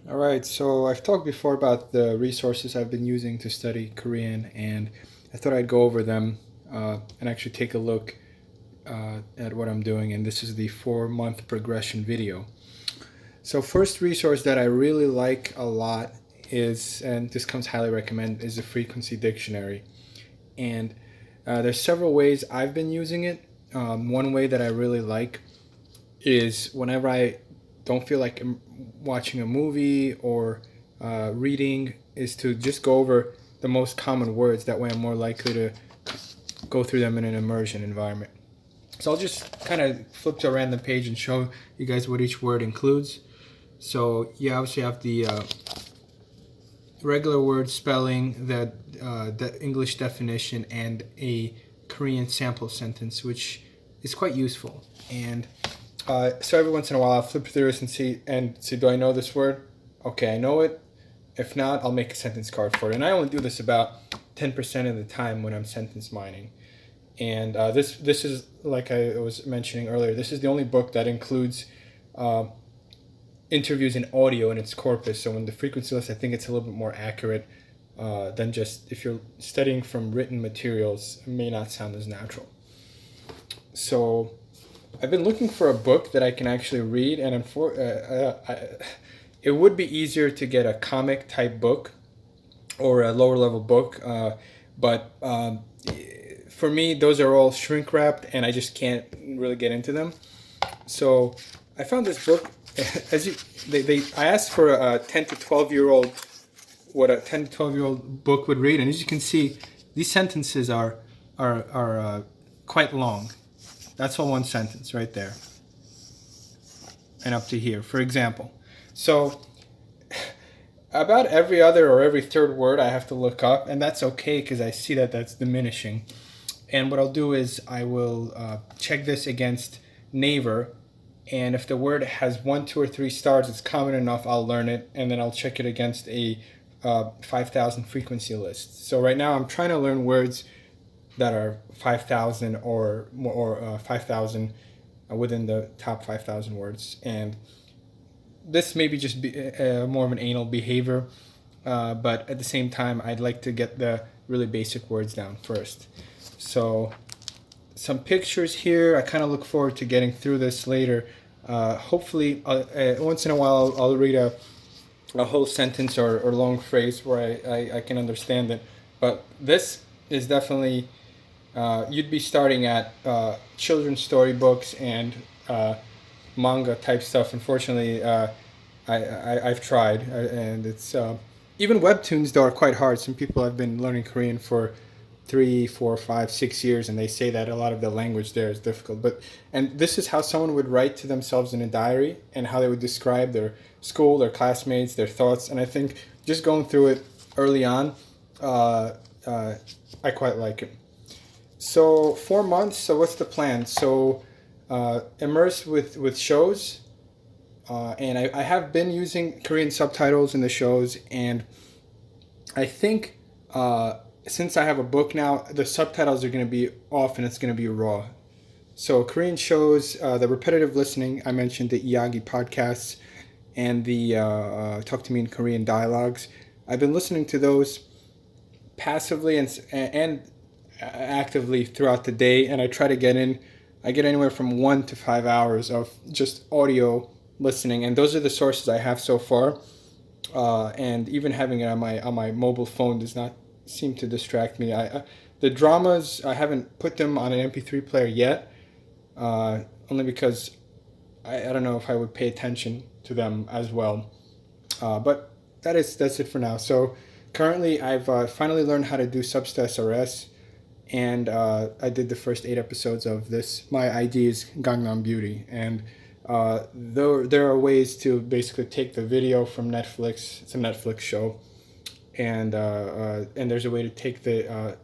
All right, so I've talked before about the resources I've been using to study Korean, and I thought I'd go over them and actually take a look at what I'm doing. And this is the 4 month progression video. So, first resource that I really like a lot is, and this comes highly recommended, is the Frequency Dictionary. And there's several ways I've been using it. One way that I really like is whenever I don't feel like watching a movie or reading, is to just go over the most common words. That way I'm more likely to go through them in an immersion environment. So I'll just kind of flip to a random page and show you guys what each word includes. So you obviously have the regular word spelling, the English definition, and a Korean sample sentence, which is quite useful. And so every once in a while I'll flip through this and see, do I know this word? Okay, I know it. If not, I'll make a sentence card for it. And I only do this about 10% of the time when I'm sentence mining. And this is, like I was mentioning earlier, this is the only book that includes interviews in audio in its corpus. So in the frequency list, I think it's a little bit more accurate than just if you're studying from written materials, it may not sound as natural. So I've been looking for a book that I can actually read, and it would be easier to get a comic type book or a lower level book, but for me, those are all shrink wrapped, and I just can't really get into them. So I found this book. I asked for a 10 to 12-year-old, what a 10 to 12-year-old book would read, and as you can see, these sentences are quite long. That's all one sentence right there, and up to here, for example. So about every other or every third word I have to look up, and that's okay because I see that that's diminishing. And what I'll do is I will check this against Naver, and if the word has 1, 2, or 3 stars, it's common enough, I'll learn it, and then I'll check it against a 5,000 frequency list. So right now I'm trying to learn words that are 5,000 or 5,000 within the top 5,000 words, and this may be just more of an anal behavior, but at the same time I'd like to get the really basic words down first. So some pictures here. I kind of look forward to getting through this later. Hopefully, once in a while, I'll read a whole sentence or long phrase where I can understand it. But this is definitely, you'd be starting at children's storybooks and manga type stuff. Unfortunately, I've tried, and it's even webtoons though are quite hard. Some people have been learning Korean for 3, 4, 5, 6 years, and they say that a lot of the language there is difficult. And this is how someone would write to themselves in a diary, and how they would describe their school, their classmates, their thoughts. And I think just going through it early on, I quite like it. So 4 months. So what's the plan? So immerse with shows, and I have been using Korean subtitles in the shows, and I think. Since I have a book now, the subtitles are going to be off and it's going to be raw. So Korean shows, the repetitive listening, I mentioned the Iyagi podcasts and the Talk to Me in Korean dialogues. I've been listening to those passively and actively throughout the day, and I try to get anywhere from 1 to 5 hours of just audio listening, and those are the sources I have so far. And even having it on my mobile phone does not seem to distract me. The dramas, I haven't put them on an MP3 player yet, only because I don't know if I would pay attention to them as well. But that's it for now. So currently I've finally learned how to do Substusset, and I did the first 8 episodes of this. My ID is Gangnam Beauty, and there are ways to basically take the video from Netflix. It's a Netflix show. And there's a way to take the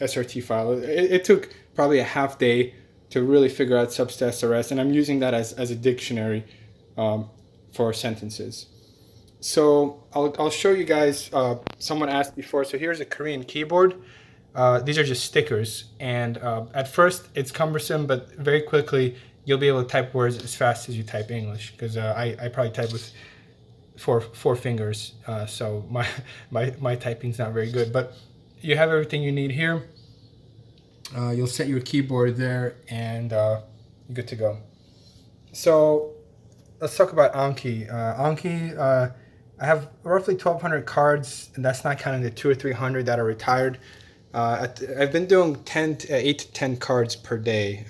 SRT file. It took probably a half day to really figure out Substusset, and I'm using that as a dictionary for sentences. So I'll show you guys. Someone asked before. So here's a Korean keyboard. These are just stickers, and at first it's cumbersome, but very quickly you'll be able to type words as fast as you type English. Because I probably type with four fingers. So my typing's not very good, but you have everything you need here. You'll set your keyboard there, and you're good to go. So let's talk about Anki. Anki, I have roughly 1,200 cards, and that's not counting the 200 or 300 that are retired. I've been doing 8 to 10 cards per day.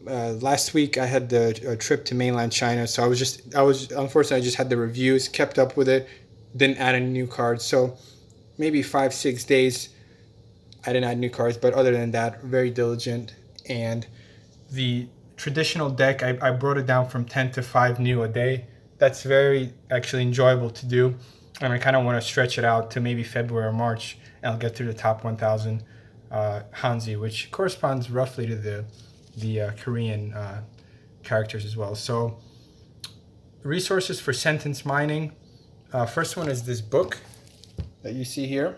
Last week I had the trip to mainland China, so I was unfortunately I just had the reviews, kept up with it, didn't add any new cards. So maybe 5-6 days I didn't add new cards, but other than that, very diligent. And the traditional deck, I brought it down from 10 to 5 new a day. That's very actually enjoyable to do, and I kind of want to stretch it out to maybe February or March, and I'll get through the top 1,000 Hanzi, which corresponds roughly to the Korean characters as well. So resources for sentence mining. First one is this book that you see here.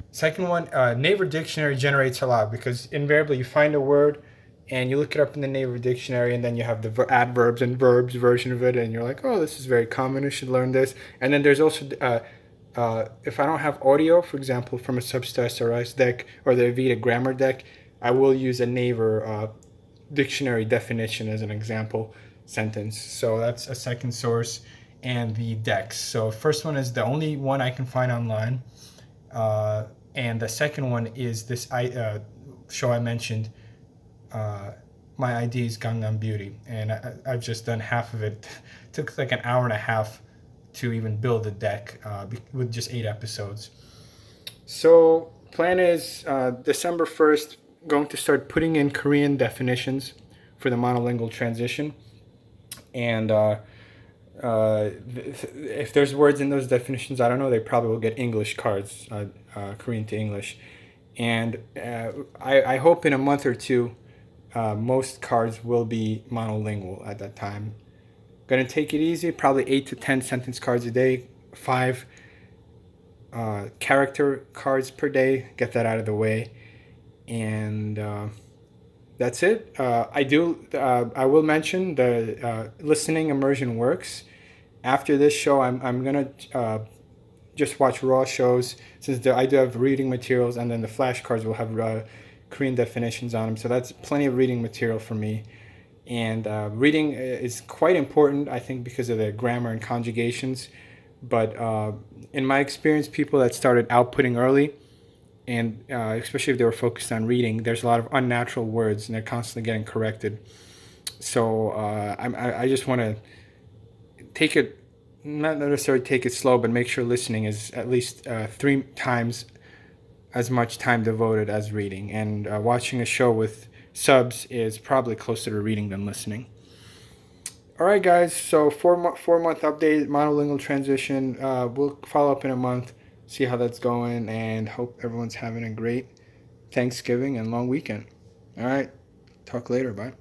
Second one, Naver Dictionary generates a lot, because invariably you find a word and you look it up in the Naver Dictionary, and then you have the adverbs and verbs version of it, and you're like, oh, this is very common, I should learn this. And then there's also, if I don't have audio, for example, from a Substusset deck or the Vita grammar deck, I will use a Naver dictionary definition as an example sentence. So that's a second source. And the decks. So first one is the only one I can find online. And the second one is this show I mentioned. My ID is Gangnam Beauty, and I've just done half of it. It took like an hour and a half to even build the deck with just 8 episodes. So plan is December 1st, going to start putting in Korean definitions for the monolingual transition. And if there's words in those definitions, I don't know, they probably will get English cards, Korean to English. And I hope in a month or two, most cards will be monolingual at that time. Gonna take it easy, probably 8 to 10 sentence cards a day, 5 character cards per day, get that out of the way. And that's it. I will mention the listening immersion works. After this show, I'm gonna just watch raw shows, since I do have reading materials, and then the flashcards will have Korean definitions on them. So that's plenty of reading material for me. And reading is quite important, I think, because of the grammar and conjugations. But in my experience, people that started outputting early, and especially if they were focused on reading, there's a lot of unnatural words, and they're constantly getting corrected. So I just want to take it, not necessarily take it slow, but make sure listening is at least 3 times as much time devoted as reading. And watching a show with subs is probably closer to reading than listening. All right, guys. So 4-month update, monolingual transition. We'll follow up in a month, see how that's going, and hope everyone's having a great Thanksgiving and long weekend. All right. Talk later. Bye.